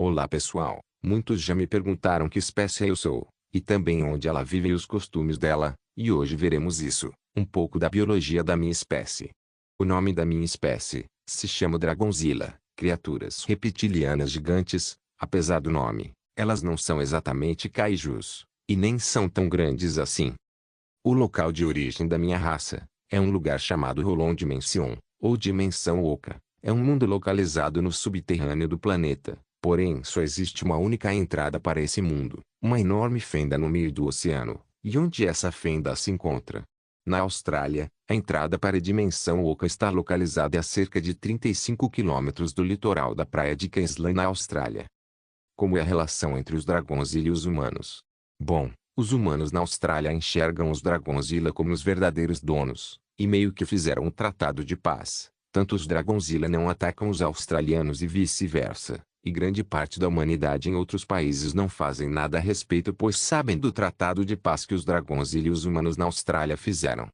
Olá pessoal, muitos já me perguntaram que espécie eu sou, e também onde ela vive e os costumes dela, e hoje veremos isso, um pouco da biologia da minha espécie. O nome da minha espécie se chama Dragonzilla, criaturas reptilianas gigantes. Apesar do nome, elas não são exatamente kaijus, e nem são tão grandes assim. O local de origem da minha raça é um lugar chamado Rolon Dimension, ou Dimensão Oca. É um mundo localizado no subterrâneo do planeta, porém só existe uma única entrada para esse mundo, uma enorme fenda no meio do oceano. E onde essa fenda se encontra? Na Austrália, a entrada para a Dimensão Oca está localizada a cerca de 35 quilômetros do litoral da praia de Queensland, na Austrália. Como é a relação entre os Dragonzilla e os humanos? Bom, os humanos na Austrália enxergam os Dragonzilla como os verdadeiros donos, e meio que fizeram um tratado de paz. Tanto os Dragonzilla não atacam os australianos e vice-versa, e grande parte da humanidade em outros países não fazem nada a respeito pois sabem do tratado de paz que os Dragonzilla e os humanos na Austrália fizeram.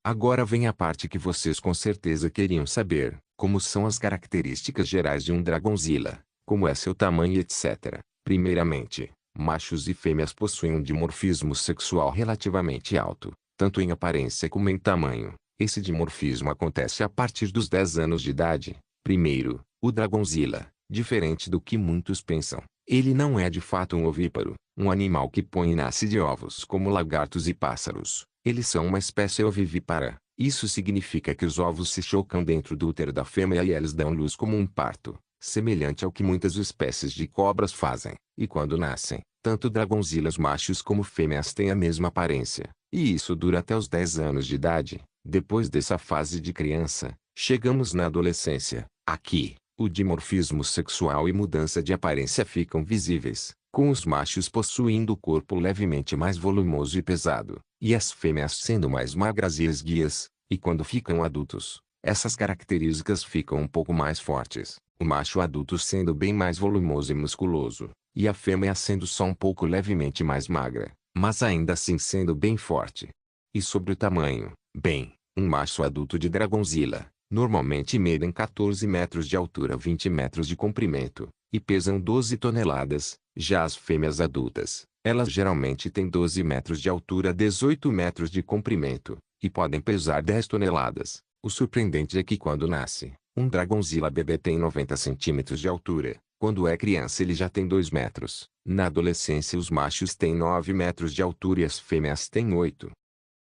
Agora vem a parte que vocês com certeza queriam saber, como são as características gerais de um Dragonzilla, como é seu tamanho e etc. Primeiramente, machos e fêmeas possuem um dimorfismo sexual relativamente alto, tanto em aparência como em tamanho. Esse dimorfismo acontece a partir dos 10 anos de idade. Primeiro, o Dragonzilla, diferente do que muitos pensam, ele não é de fato um ovíparo, um animal que põe e nasce de ovos como lagartos e pássaros. Eles são uma espécie ovivípara. Isso significa que os ovos se chocam dentro do útero da fêmea e eles dão luz como um parto, semelhante ao que muitas espécies de cobras fazem. E quando nascem, tanto Dragonzillas machos como fêmeas têm a mesma aparência. E isso dura até os 10 anos de idade. Depois dessa fase de criança, chegamos na adolescência. Aqui, o dimorfismo sexual e mudança de aparência ficam visíveis, com os machos possuindo o corpo levemente mais volumoso e pesado, e as fêmeas sendo mais magras e esguias. E quando ficam adultos, essas características ficam um pouco mais fortes, o macho adulto sendo bem mais volumoso e musculoso, e a fêmea sendo só um pouco levemente mais magra, mas ainda assim sendo bem forte. E sobre o tamanho, bem, um macho adulto de Dragonzilla normalmente medem 14 metros de altura, 20 metros de comprimento, e pesam 12 toneladas. Já as fêmeas adultas, elas geralmente têm 12 metros de altura, 18 metros de comprimento, e podem pesar 10 toneladas. O surpreendente é que quando nasce, um Dragonzilla bebê tem 90 centímetros de altura. Quando é criança ele já tem 2 metros. Na adolescência os machos têm 9 metros de altura e as fêmeas têm 8.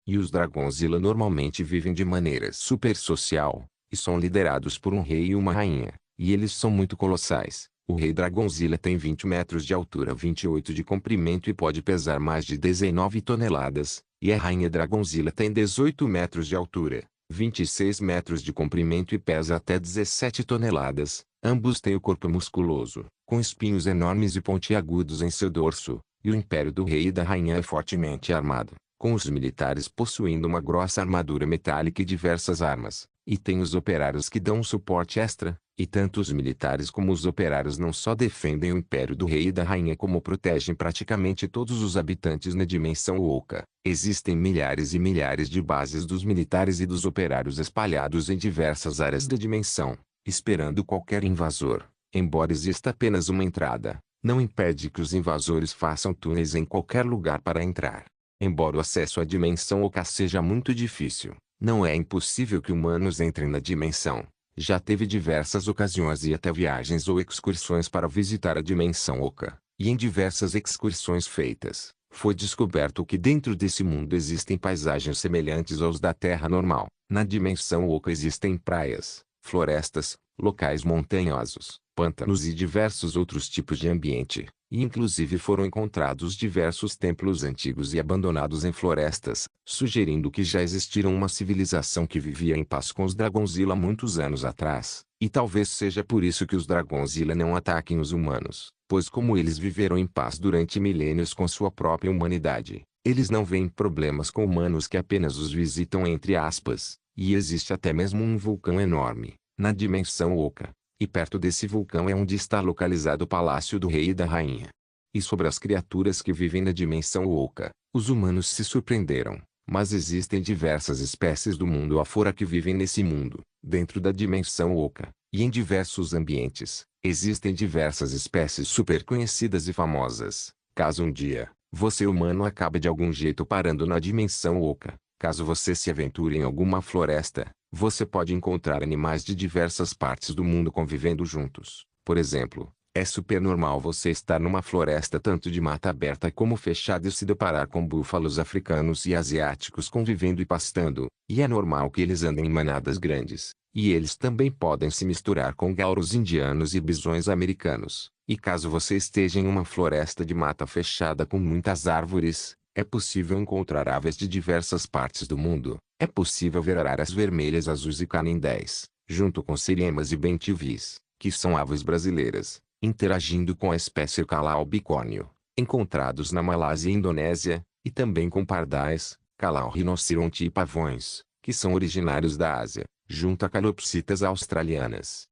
E os Dragonzilla normalmente vivem de maneira super social, e são liderados por um rei e uma rainha, e eles são muito colossais. O rei Dragonzilla tem 20 metros de altura, 28 de comprimento e pode pesar mais de 19 toneladas, e a rainha Dragonzilla tem 18 metros de altura, 26 metros de comprimento e pesa até 17 toneladas. Ambos têm o corpo musculoso, com espinhos enormes e pontiagudos em seu dorso, e o império do rei e da rainha é fortemente armado, com os militares possuindo uma grossa armadura metálica e diversas armas, e tem os operários que dão um suporte extra, e tanto os militares como os operários não só defendem o império do rei e da rainha como protegem praticamente todos os habitantes na dimensão Oca. Existem milhares e milhares de bases dos militares e dos operários espalhados em diversas áreas da dimensão, esperando qualquer invasor. Embora exista apenas uma entrada, não impede que os invasores façam túneis em qualquer lugar para entrar. Embora o acesso à dimensão Oca seja muito difícil, não é impossível que humanos entrem na dimensão. Já teve diversas ocasiões e até viagens ou excursões para visitar a dimensão Oca, e em diversas excursões feitas, foi descoberto que dentro desse mundo existem paisagens semelhantes aos da Terra normal. Na dimensão Oca existem praias, florestas, locais montanhosos, pântanos e diversos outros tipos de ambiente. E inclusive foram encontrados diversos templos antigos e abandonados em florestas, sugerindo que já existiram uma civilização que vivia em paz com os Dragonzilla muitos anos atrás. E talvez seja por isso que os Dragonzilla não ataquem os humanos, pois como eles viveram em paz durante milênios com sua própria humanidade, eles não veem problemas com humanos que apenas os visitam entre aspas. E existe até mesmo um vulcão enorme, na dimensão Oca. E perto desse vulcão é onde está localizado o palácio do rei e da rainha. E sobre as criaturas que vivem na dimensão Oca, os humanos se surpreenderam, mas existem diversas espécies do mundo afora que vivem nesse mundo, dentro da dimensão Oca, e em diversos ambientes. Existem diversas espécies super conhecidas e famosas. Caso um dia, você humano acabe de algum jeito parando na dimensão oca, caso você se aventure em alguma floresta, você pode encontrar animais de diversas partes do mundo convivendo juntos. Por exemplo, é super normal você estar numa floresta tanto de mata aberta como fechada e se deparar com búfalos africanos e asiáticos convivendo e pastando, e é normal que eles andem em manadas grandes. E eles também podem se misturar com gauros indianos e bisões americanos. E caso você esteja em uma floresta de mata fechada com muitas árvores, é possível encontrar aves de diversas partes do mundo. É possível ver araras vermelhas, azuis e canindés, junto com siriemas e bentivis, que são aves brasileiras, interagindo com a espécie calau bicórneo, encontrados na Malásia e Indonésia, e também com pardais, calau rinoceronte e pavões, que são originários da Ásia, junto a calopsitas australianas.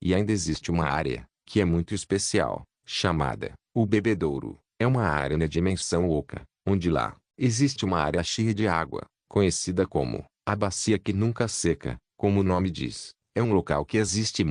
E ainda existe uma área, que é muito especial, chamada o Bebedouro. É uma área na dimensão oca, onde lá existe uma área cheia de água, conhecida como a bacia que nunca seca. Como o nome diz, é um local que existe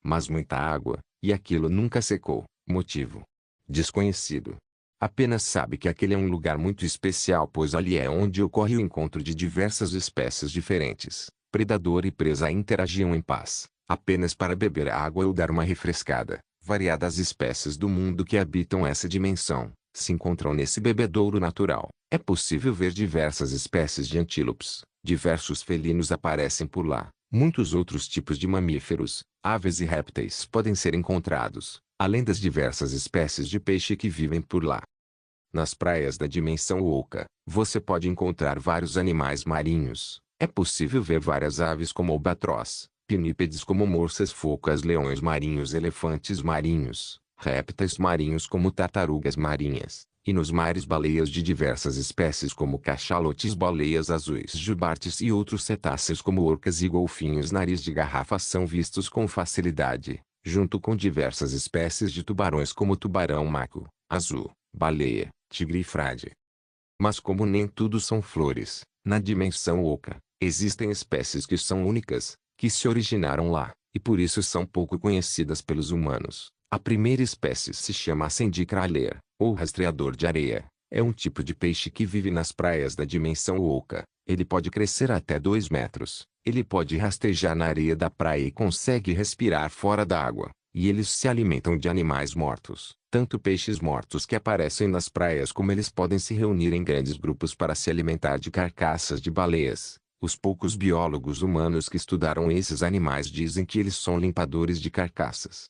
mas muita água, e aquilo nunca secou. Motivo desconhecido. Apenas sabe que aquele é um lugar muito especial, pois ali é onde ocorre o encontro de diversas espécies diferentes. Predador e presa interagiam em paz, apenas para beber água ou dar uma refrescada. Variadas espécies do mundo que habitam essa dimensão se encontram nesse bebedouro natural. É possível ver diversas espécies de antílopes. Diversos felinos aparecem por lá. Muitos outros tipos de mamíferos, aves e répteis podem ser encontrados, além das diversas espécies de peixe que vivem por lá. Nas praias da dimensão oca, você pode encontrar vários animais marinhos. É possível ver várias aves como albatroz, pinípedes como morsas, focas, leões marinhos, elefantes marinhos, répteis marinhos como tartarugas marinhas, e nos mares baleias de diversas espécies como cachalotes, baleias azuis, jubartes e outros cetáceos como orcas e golfinhos nariz de garrafa são vistos com facilidade, junto com diversas espécies de tubarões como tubarão-maco, azul, baleia, tigre e frade. Mas como nem tudo são flores, na dimensão oca, existem espécies que são únicas, que se originaram lá, e por isso são pouco conhecidas pelos humanos. A primeira espécie se chama Ascendicralea, ou rastreador de areia. É um tipo de peixe que vive nas praias da dimensão oca. Ele pode crescer até 2 metros. Ele pode rastejar na areia da praia e consegue respirar fora da água. E eles se alimentam de animais mortos, tanto peixes mortos que aparecem nas praias como eles podem se reunir em grandes grupos para se alimentar de carcaças de baleias. Os poucos biólogos humanos que estudaram esses animais dizem que eles são limpadores de carcaças.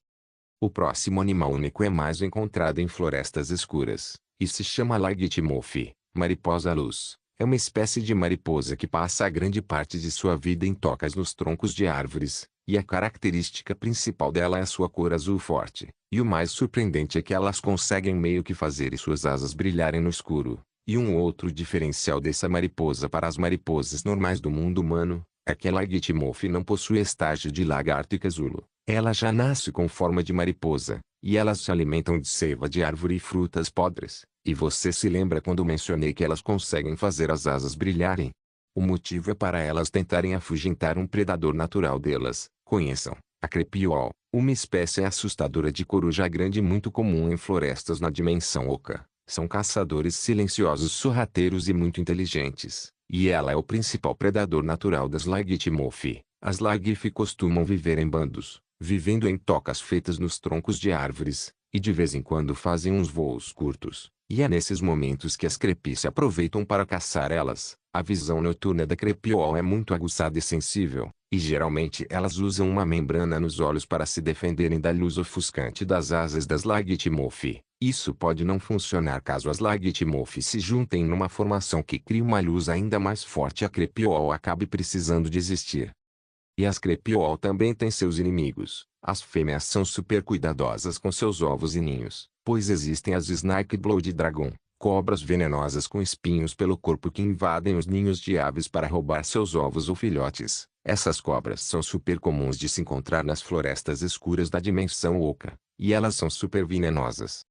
O próximo animal único é mais encontrado em florestas escuras, e se chama Lagitimofi, mariposa-luz. É uma espécie de mariposa que passa a grande parte de sua vida em tocas nos troncos de árvores, e a característica principal dela é a sua cor azul forte. E o mais surpreendente é que elas conseguem meio que fazer suas asas brilharem no escuro. E um outro diferencial dessa mariposa para as mariposas normais do mundo humano, é que a Lagitimofi não possui estágio de lagarto e casulo. Ela já nasce com forma de mariposa, e elas se alimentam de seiva de árvore e frutas podres. E você se lembra quando mencionei que elas conseguem fazer as asas brilharem? O motivo é para elas tentarem afugentar um predador natural delas. Conheçam a crepiol, uma espécie assustadora de coruja grande muito comum em florestas na dimensão oca. São caçadores silenciosos, sorrateiros e muito inteligentes, e ela é o principal predador natural das Lagitimofi. As Lagif costumam viver em bandos, vivendo em tocas feitas nos troncos de árvores, e de vez em quando fazem uns voos curtos. E é nesses momentos que as crepis se aproveitam para caçar elas. A visão noturna da crepiol é muito aguçada e sensível, e geralmente elas usam uma membrana nos olhos para se defenderem da luz ofuscante das asas das Lagitimofi. Isso pode não funcionar caso as Lagitimofi se juntem numa formação que cria uma luz ainda mais forte e a crepiol acabe precisando desistir. E as crepiol também têm seus inimigos. As fêmeas são super cuidadosas com seus ovos e ninhos, pois existem as Snake Blood Dragon, cobras venenosas com espinhos pelo corpo que invadem os ninhos de aves para roubar seus ovos ou filhotes. Essas cobras são super comuns de se encontrar nas florestas escuras da dimensão oca, e elas são super venenosas.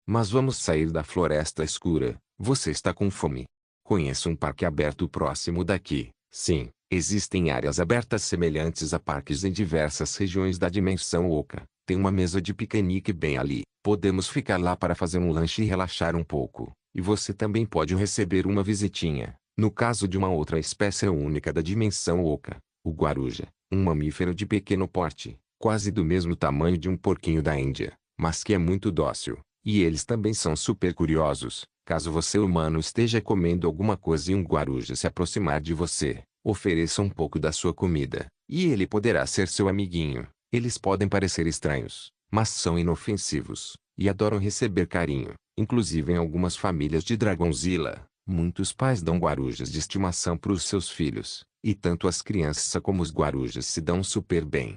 Mas vamos sair da floresta escura. Você está com fome? Conheço um parque aberto próximo daqui. Sim, Existem áreas abertas semelhantes a parques em diversas regiões da dimensão oca. Tem uma mesa de piquenique bem ali. Podemos ficar lá para fazer um lanche e relaxar um pouco. E você também pode receber uma visitinha. No caso de uma outra espécie única da dimensão oca, o guaruja, um mamífero de pequeno porte, quase do mesmo tamanho de um porquinho da Índia, mas que é muito dócil. E eles também são super curiosos. Caso você humano esteja comendo alguma coisa e um guaruja se aproximar de você, ofereça um pouco da sua comida, e ele poderá ser seu amiguinho. Eles podem parecer estranhos, mas são inofensivos, e adoram receber carinho. Inclusive em algumas famílias de Dragonzilla, muitos pais dão guarujas de estimação para os seus filhos, e tanto as crianças como os guarujas se dão super bem.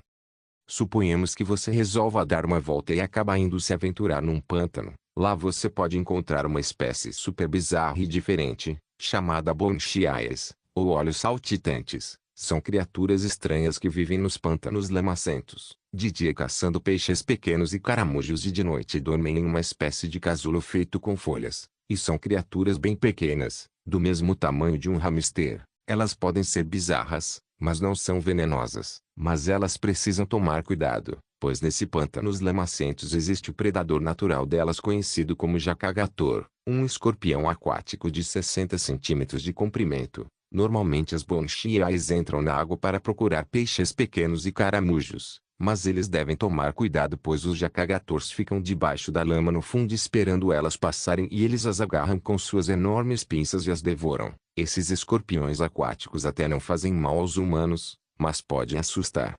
Suponhamos que você resolva dar uma volta e acaba indo se aventurar num pântano. Lá você pode encontrar uma espécie super bizarra e diferente, chamada Bonchiaias, ou olhos saltitantes. São criaturas estranhas que vivem nos pântanos lamacentos, de dia caçando peixes pequenos e caramujos e de noite dormem em uma espécie de casulo feito com folhas. E são criaturas bem pequenas, do mesmo tamanho de um hamster. Elas podem ser bizarras, mas não são venenosas. Mas elas precisam tomar cuidado, pois nesse pântanos lamacentos existe o predador natural delas conhecido como jacagator, um escorpião aquático de 60 centímetros de comprimento. Normalmente as bonchiais entram na água para procurar peixes pequenos e caramujos, mas eles devem tomar cuidado pois os jacagators ficam debaixo da lama no fundo esperando elas passarem e eles as agarram com suas enormes pinças e as devoram. Esses escorpiões aquáticos até não fazem mal aos humanos, mas podem assustar.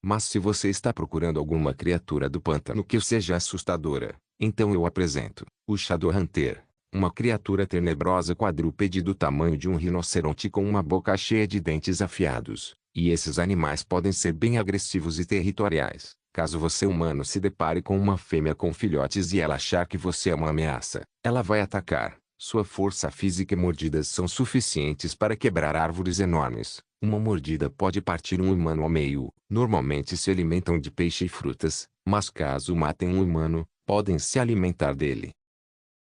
Mas se você está procurando alguma criatura do pântano que seja assustadora, então eu apresento o Shadowhunter, uma criatura tenebrosa quadrúpede do tamanho de um rinoceronte com uma boca cheia de dentes afiados. E esses animais podem ser bem agressivos e territoriais. Caso você humano se depare com uma fêmea com filhotes e ela achar que você é uma ameaça, ela vai atacar. Sua força física e mordidas são suficientes para quebrar árvores enormes. Uma mordida pode partir um humano ao meio. Normalmente se alimentam de peixe e frutas, mas caso matem um humano, podem se alimentar dele.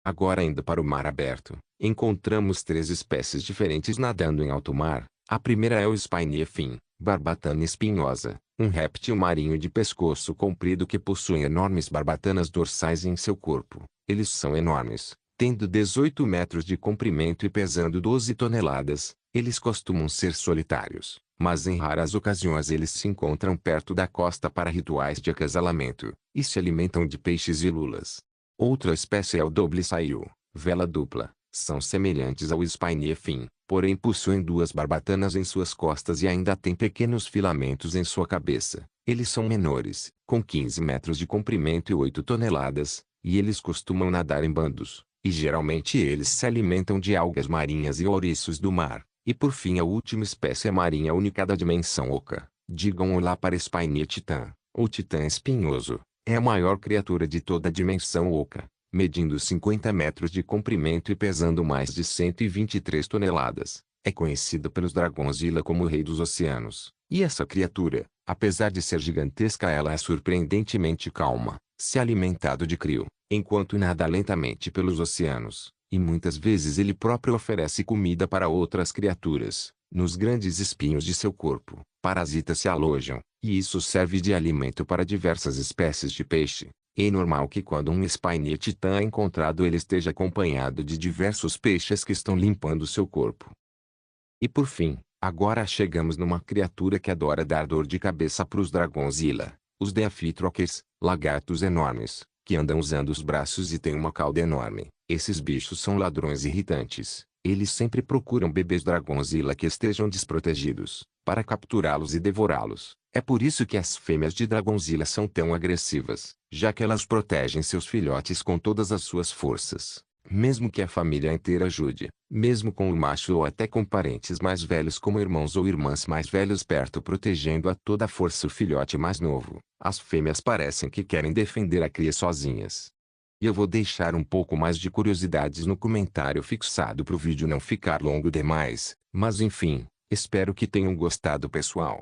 Agora indo para o mar aberto, encontramos 3 espécies diferentes nadando em alto mar. A primeira é o Spiny-fin, barbatana espinhosa, um réptil marinho de pescoço comprido que possui enormes barbatanas dorsais em seu corpo. Eles são enormes, tendo 18 metros de comprimento e pesando 12 toneladas. Eles costumam ser solitários, mas em raras ocasiões eles se encontram perto da costa para rituais de acasalamento, e se alimentam de peixes e lulas. Outra espécie é o Doblisaiu, vela dupla. São semelhantes ao Spiny-fin, porém possuem 2 barbatanas em suas costas e ainda têm pequenos filamentos em sua cabeça. Eles são menores, com 15 metros de comprimento e 8 toneladas, e eles costumam nadar em bandos, e geralmente eles se alimentam de algas marinhas e ouriços do mar. E por fim a última espécie é marinha única da dimensão oca. Digam olá para Spiny Titã, ou titã espinhoso. É a maior criatura de toda a dimensão oca, medindo 50 metros de comprimento e pesando mais de 123 toneladas. É conhecido pelos Dragonzilla como o rei dos oceanos. E essa criatura, apesar de ser gigantesca, ela é surpreendentemente calma, se alimentando de crio, enquanto nada lentamente pelos oceanos. E muitas vezes ele próprio oferece comida para outras criaturas. Nos grandes espinhos de seu corpo, parasitas se alojam, e isso serve de alimento para diversas espécies de peixe. É normal que quando um Spiny Titã é encontrado ele esteja acompanhado de diversos peixes que estão limpando seu corpo. E por fim, agora chegamos numa criatura que adora dar dor de cabeça para os Dragonzilla, os Deathtrockers, lagartos enormes, que andam usando os braços e têm uma cauda enorme. Esses bichos são ladrões irritantes. Eles sempre procuram bebês Dragonzilla que estejam desprotegidos, para capturá-los e devorá-los. É por isso que as fêmeas de Dragonzilla são tão agressivas, já que elas protegem seus filhotes com todas as suas forças. Mesmo que a família inteira ajude, mesmo com o macho ou até com parentes mais velhos como irmãos ou irmãs mais velhos perto protegendo a toda força o filhote mais novo, as fêmeas parecem que querem defender a cria sozinhas. E eu vou deixar um pouco mais de curiosidades no comentário fixado para o vídeo não ficar longo demais, mas enfim, espero que tenham gostado pessoal.